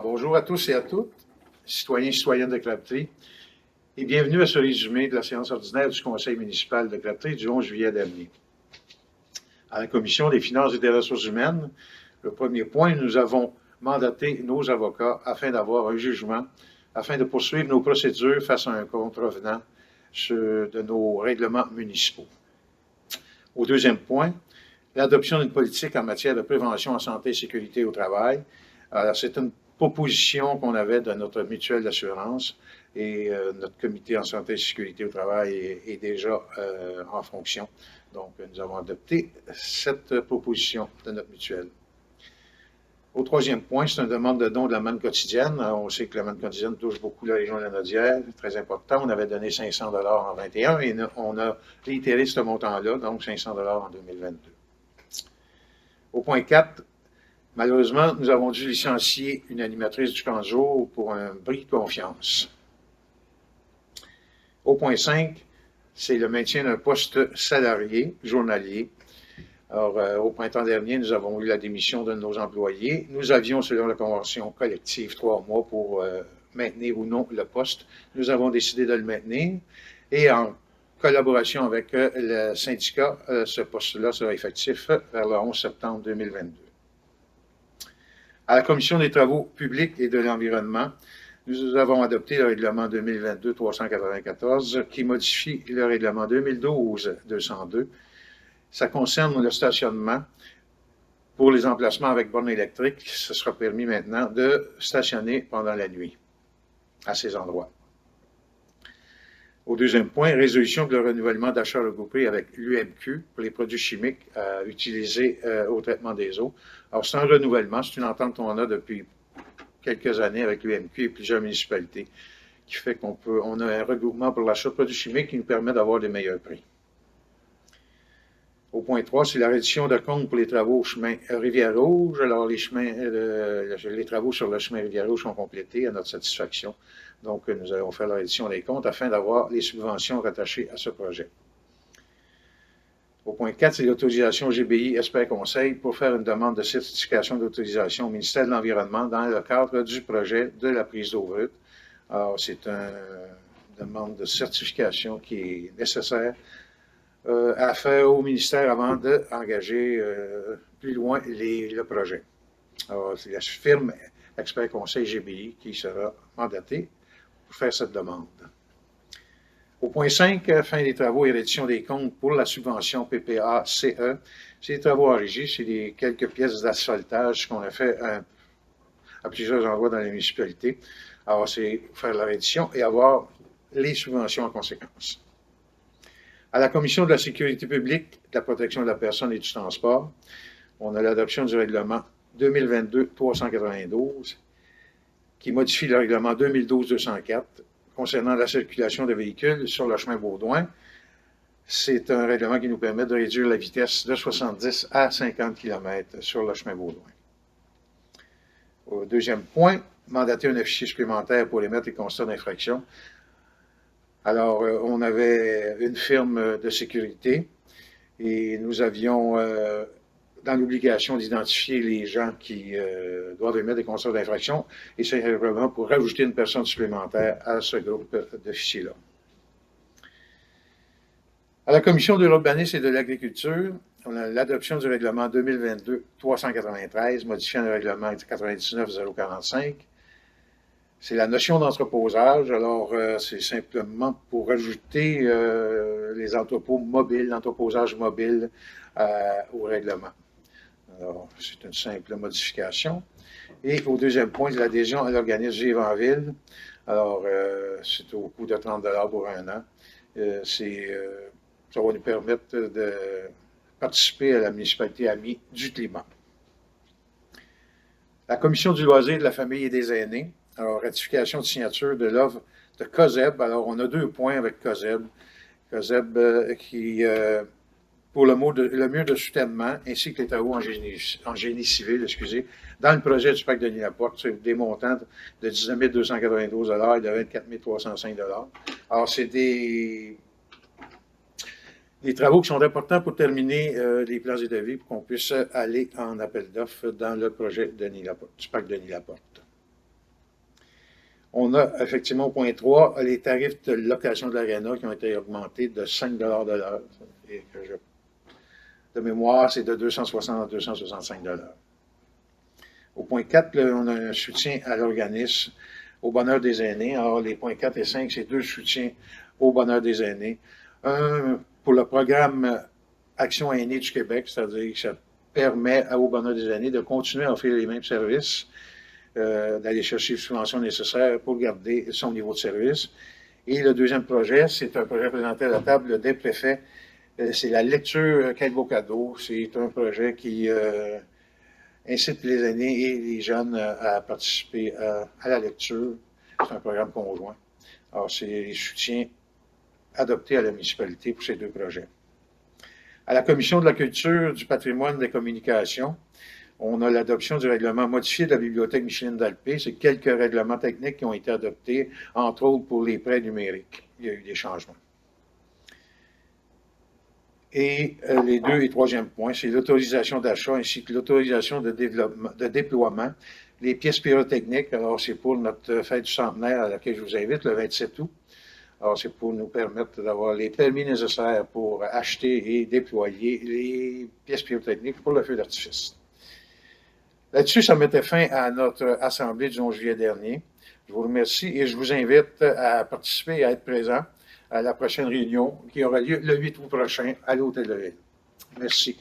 Bonjour à tous et à toutes, citoyens et citoyennes de Crabtree, et bienvenue à ce résumé de la séance ordinaire du Conseil municipal de Crabtree du 11 juillet dernier. À la Commission des finances et des ressources humaines, le premier point, nous avons mandaté nos avocats afin d'avoir un jugement, afin de poursuivre nos procédures face à un contrevenant de nos règlements municipaux. Au deuxième point, l'adoption d'une politique en matière de prévention en santé et sécurité au travail. Alors, c'est une proposition qu'on avait de notre mutuelle d'assurance et notre comité en santé et sécurité au travail est déjà en fonction. Donc, nous avons adopté cette proposition de notre mutuelle. Au troisième point, c'est une demande de don de la manne quotidienne. Alors, on sait que la manne quotidienne touche beaucoup la région de la Naudière, très important. On avait donné 500 $ en 2021 et on a réitéré ce montant-là, donc 500 $ en 2022. Au point 4, malheureusement, nous avons dû licencier une animatrice du camp de jour pour un bris de confiance. Au point 5, c'est le maintien d'un poste salarié, journalier. Alors, au printemps dernier, nous avons eu la démission de nos employés. Nous avions, selon la convention collective, 3 mois pour maintenir ou non le poste. Nous avons décidé de le maintenir et en collaboration avec le syndicat, ce poste-là sera effectif vers le 11 septembre 2022. À la Commission des travaux publics et de l'environnement, nous avons adopté le règlement 2022-394 qui modifie le règlement 2012-202. Ça concerne le stationnement. Pour les emplacements avec borne électrique, ce sera permis maintenant de stationner pendant la nuit à ces endroits. Au deuxième point, résolution pour le renouvellement d'achats regroupés avec l'UMQ pour les produits chimiques utilisés au traitement des eaux. Alors, c'est un renouvellement, c'est une entente qu'on a depuis quelques années avec l'UMQ et plusieurs municipalités qui fait qu'on a un regroupement pour l'achat de produits chimiques qui nous permet d'avoir des meilleurs prix. Au point 3, c'est la reddition de compte pour les travaux au chemin Rivière-Rouge. Alors, les travaux sur le chemin Rivière-Rouge sont complétés à notre satisfaction. Donc, nous allons faire la reddition des comptes afin d'avoir les subventions rattachées à ce projet. Au point 4, c'est l'autorisation GBI Expert Conseil pour faire une demande de certification d'autorisation au ministère de l'Environnement dans le cadre du projet de la prise d'eau brute. Alors, c'est une demande de certification qui est nécessaire à faire au ministère avant d'engager plus loin le projet. Alors, c'est la firme Expert Conseil GBI qui sera mandatée pour faire cette demande. Au point 5, fin des travaux et reddition des comptes pour la subvention PPA-CE. C'est des travaux en régie, c'est quelques pièces d'asphaltage qu'on a fait à plusieurs endroits dans les municipalités. Alors, c'est faire la reddition et avoir les subventions en conséquence. À la Commission de la sécurité publique, de la protection de la personne et du transport, on a l'adoption du règlement 2022-392 qui modifie le règlement 2012-204 concernant la circulation de véhicules sur le chemin Baudouin. C'est un règlement qui nous permet de réduire la vitesse de 70 à 50 km sur le chemin Baudouin. Au deuxième point, mandater un officier supplémentaire pour émettre les constats d'infraction. Alors, on avait une firme de sécurité et nous avions dans l'obligation d'identifier les gens qui doivent émettre des constats d'infraction et c'est vraiment pour rajouter une personne supplémentaire à ce groupe d'officiers-là. À la Commission de l'urbanisme et de l'agriculture, on a l'adoption du règlement 2022-393 modifiant le règlement 99-045. C'est la notion d'entreposage. Alors, c'est simplement pour ajouter les entrepôts mobiles, l'entreposage mobile au règlement. Alors, c'est une simple modification. Et au deuxième point, c'est l'adhésion à l'organisme Vivre en ville. Alors, c'est au coût de 30 $ pour un an. Ça va nous permettre de participer à la municipalité amie du climat. La Commission du loisir, de la famille et des aînés. Alors, ratification de signature de l'offre de COSEB. Alors, on a 2 points avec COSEB. COSEB qui, pour le mur de soutènement, ainsi que les travaux en génie civil, dans le projet du parc de Denis-Laporte, c'est des montants de 19 292 $ et de 24 305 $. Alors, c'est des travaux qui sont importants pour terminer les plans et devis pour qu'on puisse aller en appel d'offres dans le projet du parc de Denis-Laporte. On a effectivement au point 3 les tarifs de location de l'aréna qui ont été augmentés de 5 de l'heure. Et que de mémoire, c'est de 260 à 265 Au point 4, là, on a un soutien à l'organisme au bonheur des aînés. Alors, les points 4 et 5, c'est deux soutiens au bonheur des aînés. Un pour le programme Action aînée du Québec, c'est-à-dire que ça permet au bonheur des aînés de continuer à offrir les mêmes services, d'aller chercher les subventions nécessaires pour garder son niveau de service. Et le deuxième projet, c'est un projet présenté à la table des préfets. C'est la lecture Quel beau cadeau. C'est un projet qui incite les aînés et les jeunes à participer à la lecture. C'est un programme conjoint. Alors, c'est les soutiens adoptés à la municipalité pour ces deux projets. À la Commission de la culture, du patrimoine et des communications, on a l'adoption du règlement modifié de la Bibliothèque Micheline d'Alpé. C'est quelques règlements techniques qui ont été adoptés, entre autres pour les prêts numériques. Il y a eu des changements. Et les deux et troisième points, c'est l'autorisation d'achat ainsi que l'autorisation de déploiement. Les pièces pyrotechniques, alors c'est pour notre fête du centenaire à laquelle je vous invite le 27 août. Alors c'est pour nous permettre d'avoir les permis nécessaires pour acheter et déployer les pièces pyrotechniques pour le feu d'artifice. Là-dessus, ça mettait fin à notre assemblée du 11 juillet dernier. Je vous remercie et je vous invite à participer et à être présent à la prochaine réunion qui aura lieu le 8 août prochain à l'Hôtel de Ville. Merci.